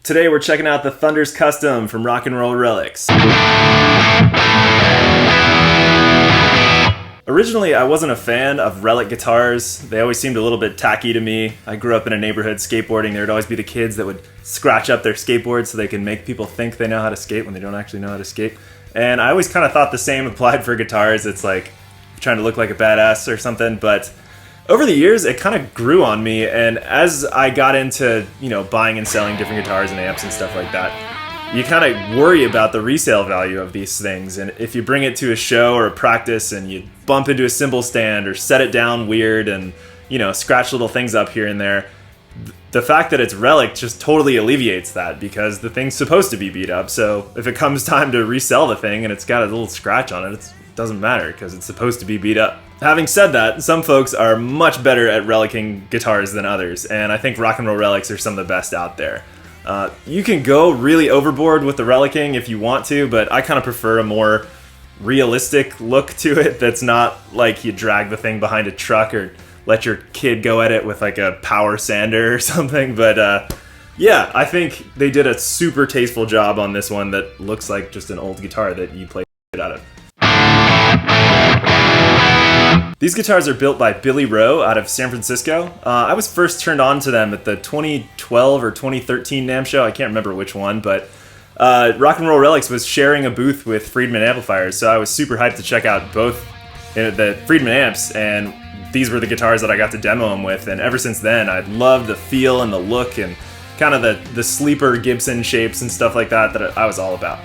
Today we're checking out the Thunder's Custom from Rock and Roll Relics. Originally, I wasn't a fan of Relic guitars. They always seemed a little bit tacky to me. I grew up in a neighborhood skateboarding. There would always be the kids that would scratch up their skateboards so they can make people think they know how to skate when they don't actually know how to skate. And I always kind of thought the same applied for guitars. It's like trying to look like a badass or something, but over the years, it kind of grew on me, and as I got into, buying and selling different guitars and amps and stuff like that, you kind of worry about the resale value of these things. And if you bring it to a show or a practice and you bump into a cymbal stand or set it down weird and, scratch little things up here and there, the fact that it's Relic just totally alleviates that, because the thing's supposed to be beat up. So if it comes time to resell the thing and it's got a little scratch on it, it doesn't matter because it's supposed to be beat up. Having said that, some folks are much better at relicking guitars than others, and I think Rock and Roll Relics are some of the best out there. You can go really overboard with the relicking if you want to, but I kind of prefer a more realistic look to it that's not like you drag the thing behind a truck or let your kid go at it with like a power sander or something. But yeah, I think they did a super tasteful job on this one that looks like just an old guitar that you play out of. These guitars are built by Billy Rowe out of San Francisco. I was first turned on to them at the 2012 or 2013 NAMM show. I can't remember which one, but Rock and Roll Relics was sharing a booth with Friedman amplifiers, so I was super hyped to check out both the Friedman amps, and these were the guitars that I got to demo them with, and ever since then I loved the feel and the look and kind of the sleeper Gibson shapes and stuff like that I was all about.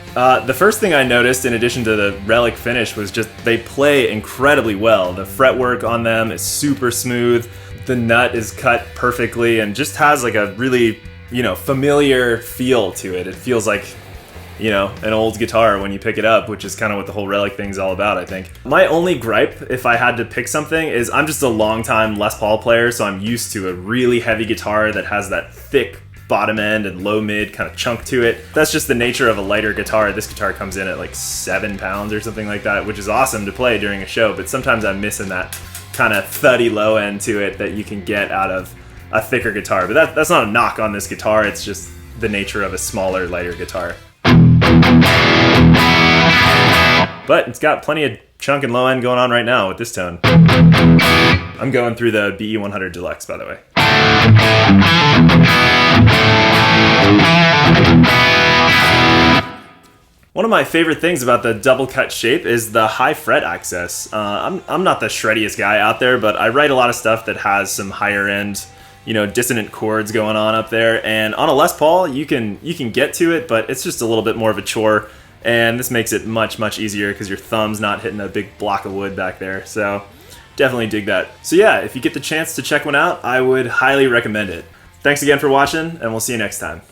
The first thing I noticed, in addition to the Relic finish, was just they play incredibly well. The fretwork on them is super smooth, the nut is cut perfectly, and just has like a really, familiar feel to it. It feels like, an old guitar when you pick it up, which is kind of what the whole Relic thing's all about, I think. My only gripe, if I had to pick something, is I'm just a long-time Les Paul player, so I'm used to a really heavy guitar that has that thick bottom end and low mid kind of chunk to it. That's just the nature of a lighter guitar. This guitar comes in at like 7 pounds or something like that, which is awesome to play during a show, but sometimes I'm missing that kind of thuddy low end to it that you can get out of a thicker guitar. But that's not a knock on this guitar, it's just the nature of a smaller, lighter guitar. But it's got plenty of chunk and low end going on right now with this tone. I'm going through the BE100 Deluxe, by the way. One of my favorite things about the double cut shape is the high fret access. I'm not the shreddiest guy out there, but I write a lot of stuff that has some higher end, dissonant chords going on up there. And on a Les Paul, you can get to it, but it's just a little bit more of a chore. And this makes it much, much easier because your thumb's not hitting a big block of wood back there. So definitely dig that. So yeah, if you get the chance to check one out, I would highly recommend it. Thanks again for watching, and we'll see you next time.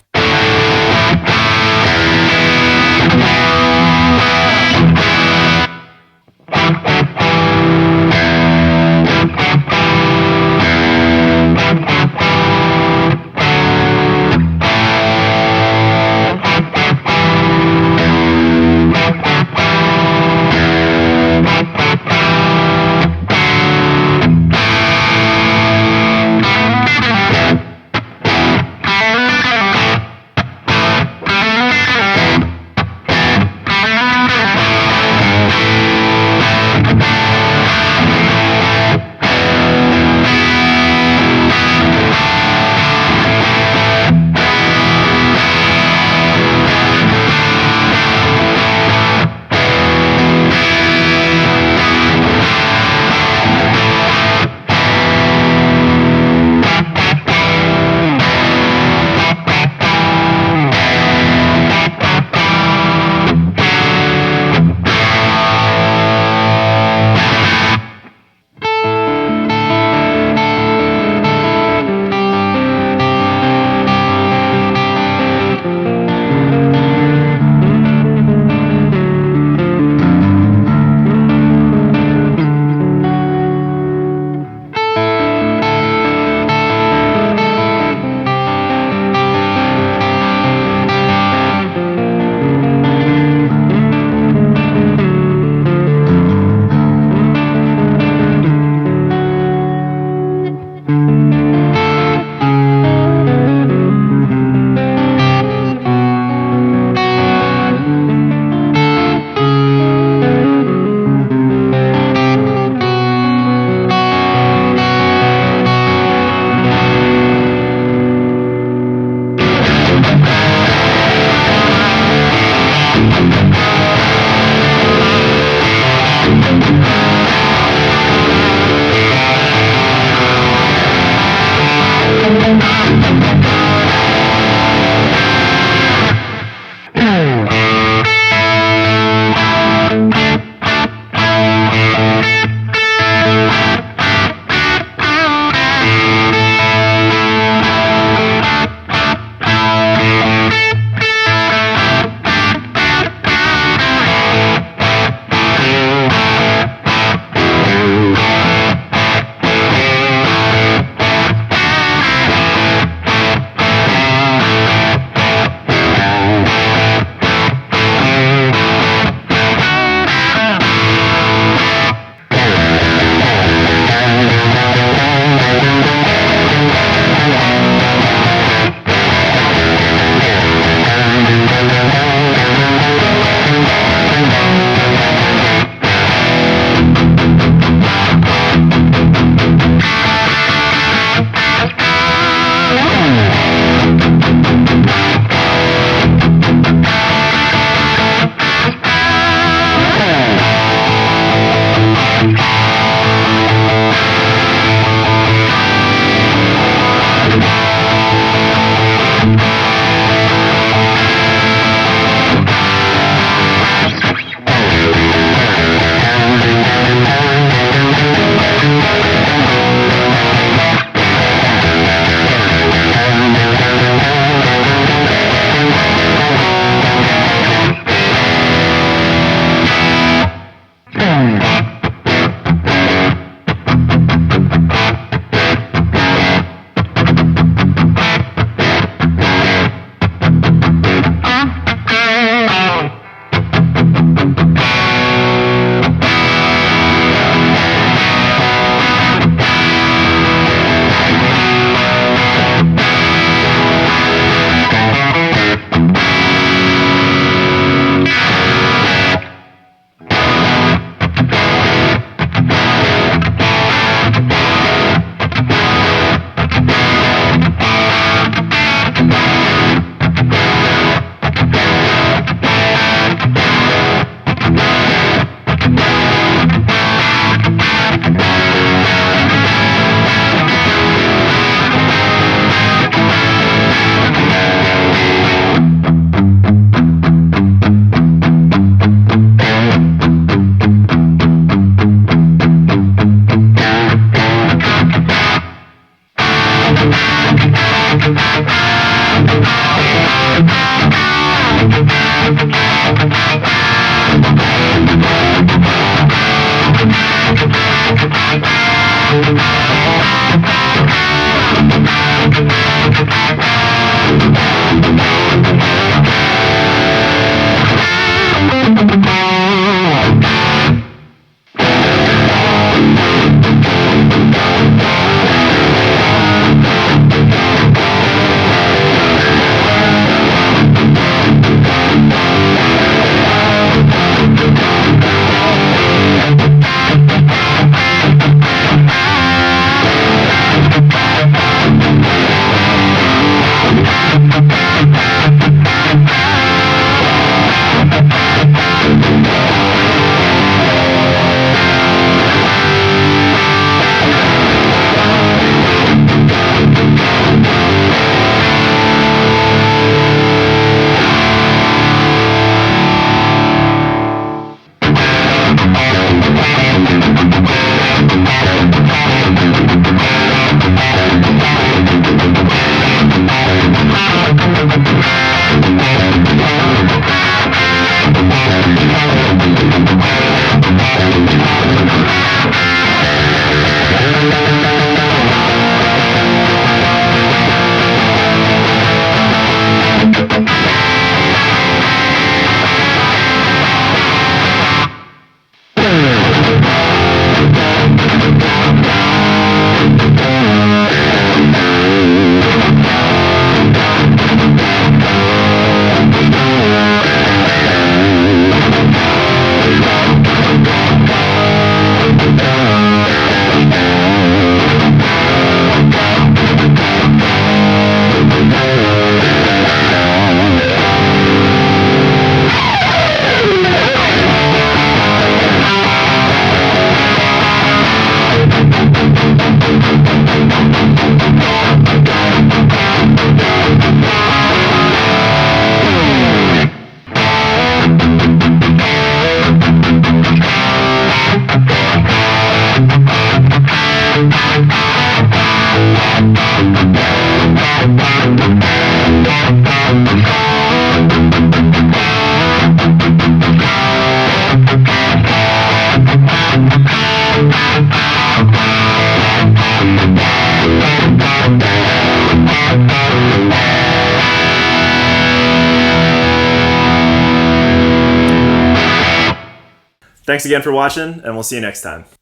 Thanks again for watching, and we'll see you next time.